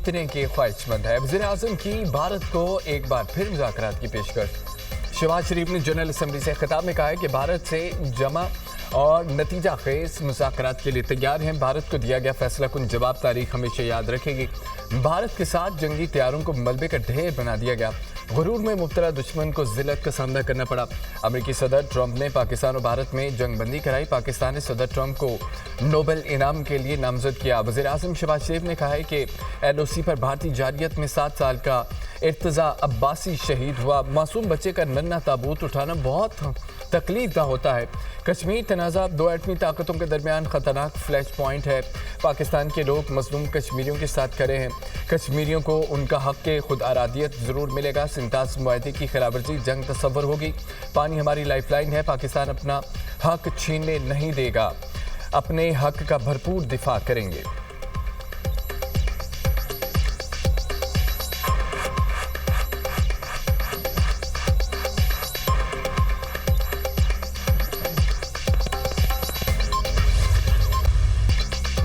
جیتنے کے خواہشمند ہے۔ وزیر اعظم کی بھارت کو ایک بار پھر مذاکرات کی پیشکش۔ شہباز شریف نے جنرل اسمبلی سے خطاب میں کہا ہے کہ بھارت سے جمع اور نتیجہ خیز مذاکرات کے لیے تیار ہیں۔ بھارت کو دیا گیا فیصلہ کن جواب تاریخ ہمیشہ یاد رکھے گی۔ بھارت کے ساتھ جنگی طیاروں کو ملبے کا ڈھیر بنا دیا گیا۔ غرور میں مبتلا دشمن کو ذلت کا سامنا کرنا پڑا۔ امریکی صدر ٹرمپ نے پاکستان اور بھارت میں جنگ بندی کرائی۔ پاکستان نے صدر ٹرمپ کو نوبل انعام کے لیے نامزد کیا۔ وزیر اعظم شہباز شریف نے کہا ہے کہ ایل او سی پر بھارتی جارحیت میں 7 سال کا ارتضیٰ عباسی شہید ہوا۔ معصوم بچے کا ننھا تابوت اٹھانا بہت تکلیف دہ ہوتا ہے۔ کشمیر تنازع 2 ایٹمی طاقتوں کے درمیان خطرناک فلیش پوائنٹ ہے۔ پاکستان کے لوگ مظلوم کشمیریوں کے ساتھ کھڑے ہیں۔ کشمیریوں کو ان کا حق خود ارادیت ضرور ملے گا۔ سنتاس معاہدے کی خلاف ورزی جنگ تصور ہوگی۔ پانی ہماری لائف لائن ہے۔ پاکستان اپنا حق چھیننے نہیں دے گا۔ اپنے حق کا بھرپور دفاع کریں گے۔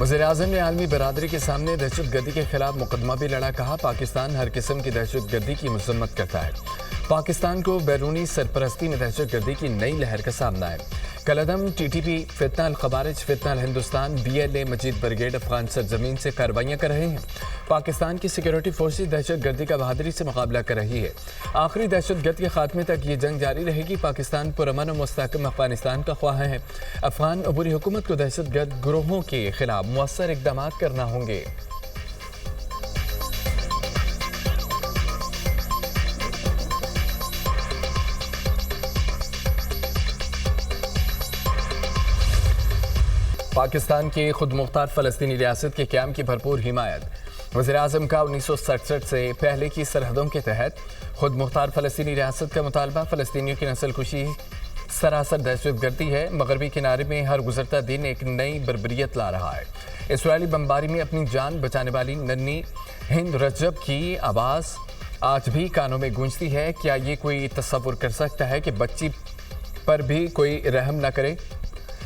وزیر اعظم نے عالمی برادری کے سامنے دہشت گردی کے خلاف مقدمہ بھی لڑا۔ کہا پاکستان ہر قسم کی دہشت گردی کی مذمت کرتا ہے۔ پاکستان کو بیرونی سرپرستی میں دہشت گردی کی نئی لہر کا سامنا ہے۔ کالعدم ٹی ٹی پی، فتنہ الخوارج، فتنہ الہندوستان، B L A, Majeed brigade Afghan سرزمین سے کارروائیاں کر رہے ہیں۔ پاکستان کی سیکیورٹی فورسز دہشت گردی کا بہادری سے مقابلہ کر رہی ہے۔ آخری دہشت گرد کے خاتمے تک یہ جنگ جاری رہے گی۔ پاکستان پرامن و مستحکم افغانستان کا خواہاں ہے۔ افغان عبوری حکومت کو دہشت گرد گروہوں کے خلاف مؤثر اقدامات کرنا ہوں گے۔ پاکستان کی خود مختار فلسطینی ریاست کے قیام کی بھرپور حمایت۔ وزیر اعظم کا 1967 سے پہلے کی سرحدوں کے تحت خود مختار فلسطینی ریاست کا مطالبہ۔ فلسطینیوں کی نسل کشی سراسر دہشت گردی ہے۔ مغربی کنارے میں ہر گزرتا دن ایک نئی بربریت لا رہا ہے۔ اسرائیلی بمباری میں اپنی جان بچانے والی ننھی ہند رجب کی آواز آج بھی کانوں میں گونجتی ہے۔ کیا یہ کوئی تصور کر سکتا ہے کہ بچی پر بھی کوئی رحم نہ کرے؟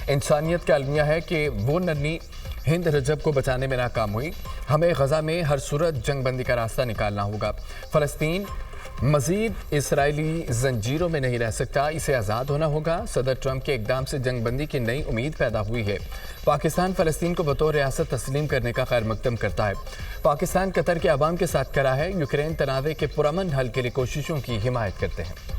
انسانیت کا المیہ ہے کہ وہ ننھی ہند رجب کو بچانے میں ناکام ہوئی۔ ہمیں غزہ میں ہر صورت جنگ بندی کا راستہ نکالنا ہوگا۔ فلسطین مزید اسرائیلی زنجیروں میں نہیں رہ سکتا، اسے آزاد ہونا ہوگا۔ صدر ٹرمپ کے اقدام سے جنگ بندی کی نئی امید پیدا ہوئی ہے۔ پاکستان فلسطین کو بطور ریاست تسلیم کرنے کا خیر مقدم کرتا ہے۔ پاکستان قطر کے عوام کے ساتھ کھڑا ہے۔ یوکرین تنازع کے پرامن حل کے لیے کوششوں کی حمایت کرتے ہیں۔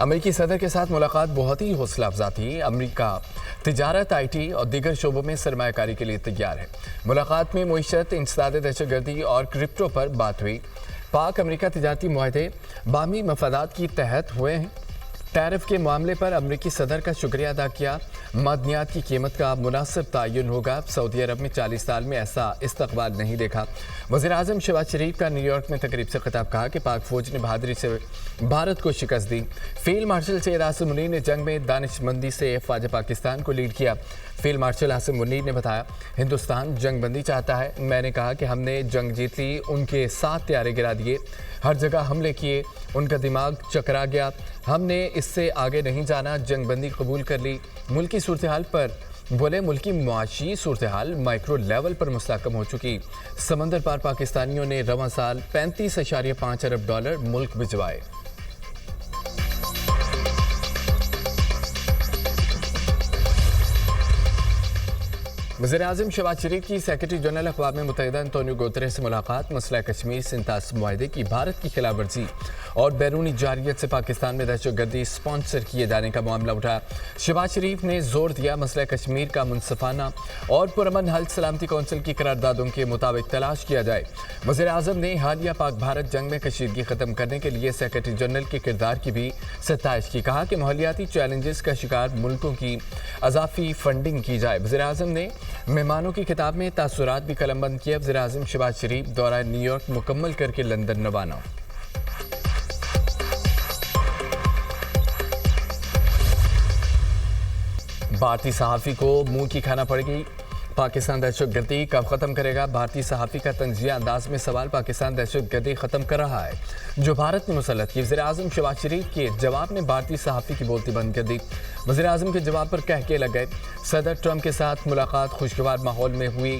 امریکی صدر کے ساتھ ملاقات بہت ہی حوصلہ افزا تھی۔ امریکہ تجارت، آئی ٹی اور دیگر شعبوں میں سرمایہ کاری کے لیے تیار ہے۔ ملاقات میں معیشت، انسداد دہشت گردی اور کرپٹو پر بات ہوئی۔ پاک امریکہ تجارتی معاہدے باہمی مفادات کے تحت ہوئے ہیں۔ ٹیرف کے معاملے پر امریکی صدر کا شکریہ ادا کیا۔ معدنیات کی قیمت کا مناسب تعین ہوگا۔ سعودی عرب میں 40 سال میں ایسا استقبال نہیں دیکھا۔ وزیر اعظم شہباز شریف کا نیو یارک میں تقریب سے خطاب۔ کہا کہ پاک فوج نے بہادری سے بھارت کو شکست دی۔ فیلڈ مارشل سید عاصم منیر نے جنگ میں دانش مندی سے افواج پاکستان کو لیڈ کیا۔ فیلڈ مارشل عاصم منیر نے بتایا، ہندوستان جنگ بندی چاہتا ہے۔ میں نے کہا کہ ہم نے جنگ جیت لی، ان کے 7 طیارے گرا دیے، ہر جگہ حملے کیے، ان کا دماغ چکرا گیا۔ ہم نے اس سے آگے نہیں جانا، جنگ بندی قبول کر لی۔ ملکی صورتحال پر بولے، ملکی معاشی صورتحال مائکرو لیول پر مستحکم ہو چکی۔ سمندر پار پاکستانیوں نے رواں سال 35.5 ارب ڈالر ملک بھجوائے۔ وزیر اعظم شہباز شریف کی سیکرٹری جنرل اقوام متحدہ انتونیو گوتریس سے ملاقات۔ مسئلہ کشمیر سنتاس معاہدے کی بھارت کی خلاف ورزی اور بیرونی جارحیت سے پاکستان میں دہشت گردی اسپانسر کیے جانے کا معاملہ اٹھایا۔ شہباز شریف نے زور دیا مسئلہ کشمیر کا منصفانہ اور پرامن حل سلامتی کونسل کی قراردادوں کے مطابق تلاش کیا جائے۔ وزیر اعظم نے حالیہ پاک بھارت جنگ میں کشیدگی ختم کرنے کے لیے سیکرٹری جنرل کے کردار کی بھی ستائش کی۔ کہا کہ ماحولیاتی چیلنجز کا شکار ملکوں کی اضافی فنڈنگ کی جائے۔ وزیر اعظم نے مہمانوں کی کتاب میں تاثرات بھی قلم بند کیا۔ وزیر اعظم شہباز شریف دورہ نیو یارک مکمل کر کے لندن روانہ۔ بھارتی صحافی کو منہ کی کھانا پڑے گی۔ پاکستان دہشت گردی کب ختم کرے گا؟ بھارتی صحافی کا تنزیہ انداز میں سوال۔ پاکستان دہشت گردی ختم کر رہا ہے جو بھارت نے مسلط کی۔ وزیر اعظم شہباز شریف کے جواب نے بھارتی صحافی کی بولتی بند کر دی۔ وزیر اعظم کے جواب پر کہہ کے لگ گئے۔ صدر ٹرمپ کے ساتھ ملاقات خوشگوار ماحول میں ہوئی۔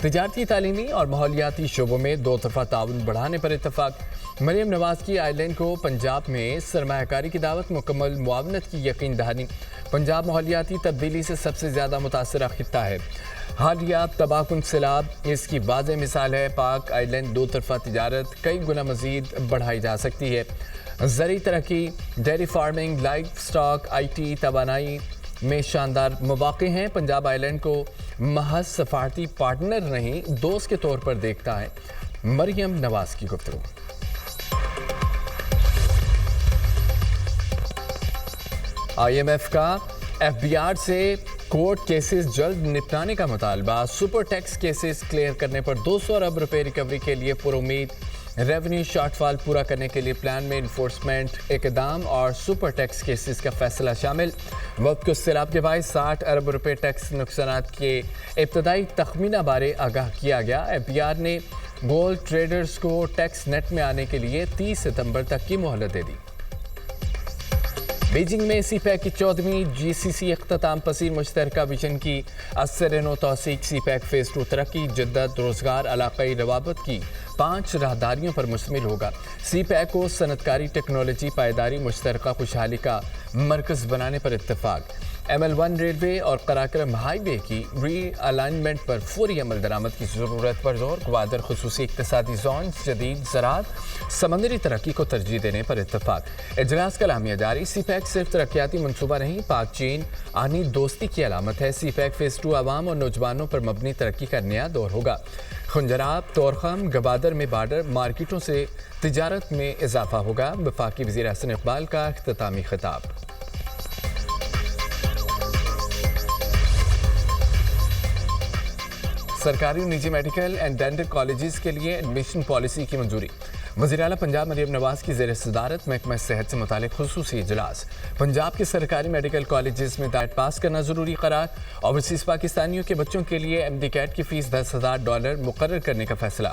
تجارتی، تعلیمی اور ماحولیاتی شعبوں میں دو طرفہ تعاون بڑھانے پر اتفاق۔ مریم نواز کی آئرلینڈ کو پنجاب میں سرمایہ کاری کی دعوت، مکمل معاونت کی یقین دہانی۔ پنجاب ماحولیاتی تبدیلی سے سب سے زیادہ متاثرہ خطہ ہے۔ حالیہ تباہ کن سیلاب اس کی واضح مثال ہے۔ پاک آئرلینڈ دو طرفہ تجارت کئی گنا مزید بڑھائی جا سکتی ہے۔ زرعی ترقی، dairy farming, life stock, I T, توانائی میں شاندار مواقع ہیں۔ پنجاب آئرلینڈ کو محض سفارتی پارٹنر نہیں، دوست کے طور پر دیکھتا ہے۔ مریم نواز کی گفتگو۔ آئی ایم ایف کا ایف بی آر سے کورٹ کیسز جلد نپٹانے کا مطالبہ۔ سپر ٹیکس کیسز کلیئر کرنے پر 200 ارب روپے ریکوری کے لیے پر امید۔ ریونیو شارٹ فال پورا کرنے کے لیے پلان میں انفورسمنٹ اقدام اور سپر ٹیکس کیسز کا فیصلہ شامل۔ وقت کو سیلاب کے باعث 60 ارب روپے ٹیکس نقصانات کے ابتدائی تخمینہ بارے آگاہ کیا گیا۔ ایف بی آر نے گولڈ ٹریڈرز کو ٹیکس نیٹ میں آنے کے لیے 30 ستمبر تک کی مہلت دے دی۔ بیجنگ میں سی پیک کی 14ویں جی سی سی اختتام پذیر مشترکہ ویژن کی اثر نو توثیق۔ سی پیک فیز 2 ترقی، جدت، روزگار، علاقائی روابط کی 5 راہداریوں پر مشتمل ہوگا۔ سی پیک کو صنعت کاری، ٹیکنالوجی، پائیداری، مشترکہ خوشحالی کا مرکز بنانے پر اتفاق۔ ایم ایل 1 ریلوے اور قراقرم ہائی وے کی ری الائنمنٹ پر فوری عمل درآمد کی ضرورت پر زور۔ گوادر خصوصی اقتصادی زون، جدید زراعت، سمندری ترقی کو ترجیح دینے پر اتفاق۔ اجلاس کا اعلامیہ جاری۔ سی پیک صرف ترقیاتی منصوبہ نہیں، پاک چین آہنی دوستی کی علامت ہے۔ سی پیک فیز 2 عوام اور نوجوانوں پر مبنی ترقی کا نیا دور ہوگا۔ خنجراب، طورخم، گوادر میں بارڈر مارکیٹوں سے تجارت میں اضافہ ہوگا۔ وفاقی وزیر احسن اقبال کا اختتامی خطاب۔ سرکاری اور نجی میڈیکل اینڈ ڈینٹل کالجز کے لیے ایڈمیشن پالیسی کی منظوری۔ وزیر اعلیٰ پنجاب مریم نواز کی زیر صدارت محکمہ صحت سے متعلق خصوصی اجلاس۔ پنجاب کے سرکاری میڈیکل کالجز میں دائٹ پاس کرنا ضروری قرار۔ اوورسیز پاکستانیوں کے بچوں کے لیے ایم ڈی کیٹ کی فیس $10,000 مقرر کرنے کا فیصلہ۔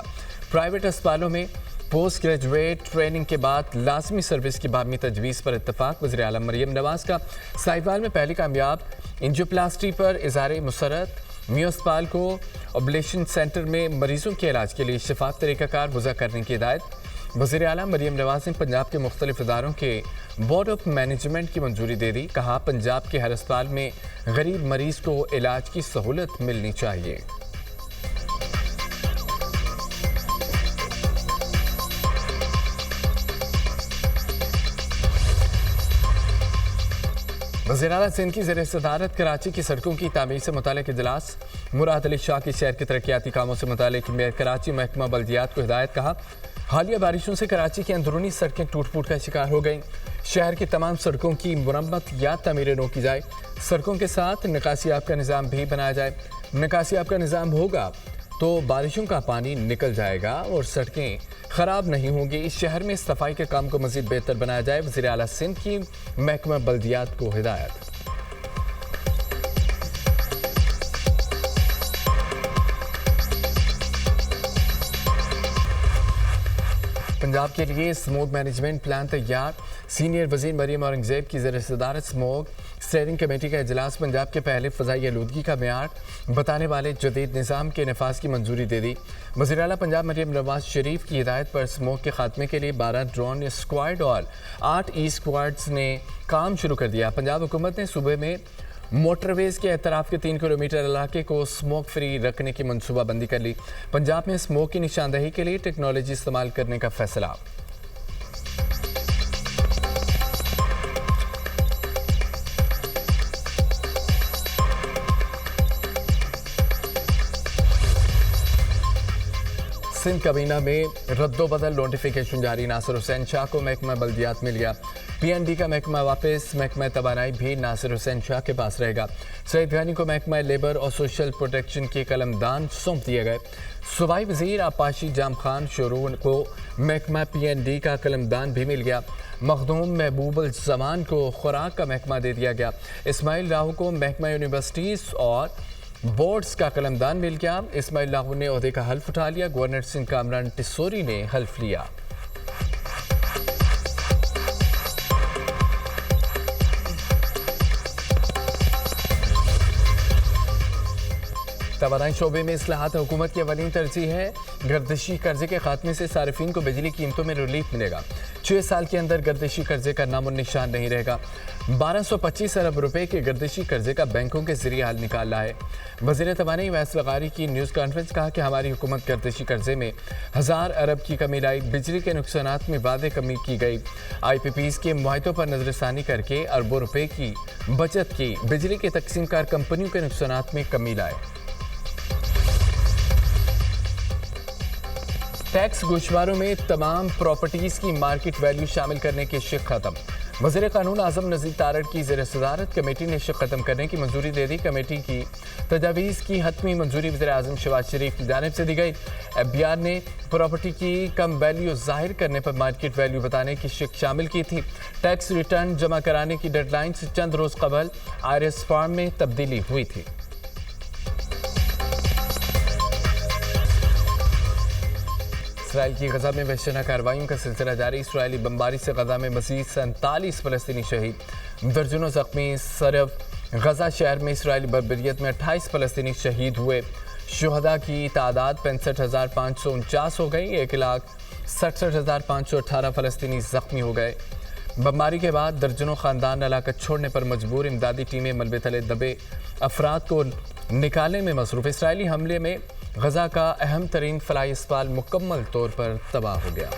پرائیویٹ اسپتالوں میں پوسٹ گریجویٹ ٹریننگ کے بعد لازمی سروس کی باہمی تجویز پر اتفاق۔ وزیر اعلیٰ مریم نواز کا ساہیوال میں پہلی کامیاب انجیوپلاسٹی پر اظہار مسرت۔ میو اسپتال کو ابلیشن سینٹر میں مریضوں کے علاج کے لیے شفاف طریقہ کار وضع کرنے کی ہدایت۔ وزیر اعلیٰ مریم نواز نے پنجاب کے مختلف اداروں کے بورڈ آف مینجمنٹ کی منظوری دے دی۔ کہا پنجاب کے ہر اسپتال میں غریب مریض کو علاج کی سہولت ملنی چاہیے۔ وزیر اعلیٰ سندھ کی زیر صدارت کراچی کی سڑکوں کی تعمیر سے متعلق اجلاس۔ مراد علی شاہ کی شہر کے ترقیاتی کاموں سے متعلق میئر کراچی محکمہ بلدیات کو ہدایت۔ کہا حالیہ بارشوں سے کراچی کی اندرونی سڑکیں ٹوٹ پھوٹ کا شکار ہو گئیں۔ شہر کی تمام سڑکوں کی مرمت یا تعمیریں روکی جائے۔ سڑکوں کے ساتھ نکاسی آب کا نظام بھی بنایا جائے۔ نکاسی آب کا نظام ہوگا تو بارشوں کا پانی نکل جائے گا اور سڑکیں خراب نہیں ہوں گی۔ اس شہر میں صفائی کے کام کو مزید بہتر بنایا جائے۔ وزیر اعلیٰ سندھ کی محکمہ بلدیات کو ہدایت۔ پنجاب کے لیے اسموگ مینجمنٹ پلان تیار۔ سینئر وزیر مریم اورنگزیب کی زیر صدارت اسموگ اسٹیئرنگ کمیٹی کا اجلاس۔ پنجاب کے پہلے فضائی آلودگی کا معیار بتانے والے جدید نظام کے نفاذ کی منظوری دے دی۔ وزیر اعلیٰ پنجاب مریم نواز شریف کی ہدایت پر اسموگ کے خاتمے کے لیے 12 ڈرون اسکواڈ اور 8 ای اسکواڈز نے کام شروع کر دیا۔ پنجاب حکومت نے صوبے میں موٹر ویز کے اطراف کے 3 کلومیٹر علاقے کو اسموک فری رکھنے کی منصوبہ بندی کر لی۔ پنجاب میں اسموک کی نشاندہی کے لیے ٹیکنالوجی استعمال کرنے کا فیصلہ۔ سندھ کابینہ میں رد و بدل نوٹیفیکیشن جاری۔ ناصر حسین شاہ کو محکمہ بلدیات مل گیا۔ پی این ڈی کا محکمہ واپس۔ محکمہ توانائی بھی ناصر حسین شاہ کے پاس رہے گا۔ سعید غانی کو محکمہ لیبر اور سوشل پروٹیکشن کے قلمدان سونپ دیے گئے۔ صوبائی وزیر آپاشی جام خان شورون کو محکمہ پی این ڈی کا قلمدان بھی مل گیا۔ مخدوم محبوب الزمان کو خوراک کا محکمہ دے دیا گیا۔ اسماعیل راہو کو محکمہ یونیورسٹیز اور بورڈز کا قلمدان مل گیا۔ اسماعیل راہو نے عہدے کا حلف اٹھا لیا۔ گورنر سندھ کامران ٹسوری نے حلف لیا۔ توانائی شعبے میں اصلاحات حکومت کی اولین ترجیح ہے۔ گردشی قرضے کے خاتمے سے صارفین کو بجلی قیمتوں میں ریلیف ملے گا۔ 6 سال کے اندر گردشی قرضے کا نام و نشان نہیں رہے گا۔ 1225 ارب روپے کے گردشی قرضے کا بینکوں کے ذریعے حل نکالا ہے۔ وزیر توانائی ویس لغاری کی نیوز کانفرنس کہا کہ ہماری حکومت گردشی قرضے میں 1000 ارب کی کمی لائی، بجلی کے نقصانات میں وعدے کمی کی گئی، آئی پی پیز کے معاہدوں پر نظر ثانی کر کے اربوں روپے کی بچت کی، بجلی کے تقسیم کار کمپنیوں کے نقصانات میں کمی لائے۔ ٹیکس گوشواروں میں تمام پراپرٹیز کی مارکیٹ ویلیو شامل کرنے کے شق ختم۔ وزیر قانون اعظم نذیر تارڑ کی زیر صدارت کمیٹی نے شق ختم کرنے کی منظوری دے دی۔ کمیٹی کی تجاویز کی حتمی منظوری وزیر اعظم شہباز شریف کی جانب سے دی گئی۔ ایف بی آر نے پراپرٹی کی کم ویلیو ظاہر کرنے پر مارکیٹ ویلیو بتانے کی شق شامل کی تھی۔ ٹیکس ریٹرن جمع کرانے کی ڈیڈ لائن سے چند روز قبل آئرس فارم میں تبدیلی ہوئی تھی۔ اسرائیل کی غزہ میں وحشیانہ کارروائیوں کا سلسلہ جاری۔ اسرائیلی بمباری سے غزہ میں مزید 47 فلسطینی شہید، درجنوں زخمی۔ صرف غزہ شہر میں اسرائیلی بربریت میں 28 فلسطینی شہید ہوئے۔ شہداء کی تعداد 65,549 ہو گئی۔ 1,67,518 فلسطینی زخمی ہو گئے۔ بمباری کے بعد درجنوں خاندان علاقہ چھوڑنے پر مجبور۔ امدادی ٹیمیں ملبے تلے دبے افراد کو نکالنے میں مصروف۔ اسرائیلی حملے میں غزہ کا اہم ترین فلاحی اسپتال مکمل طور پر تباہ ہو گیا۔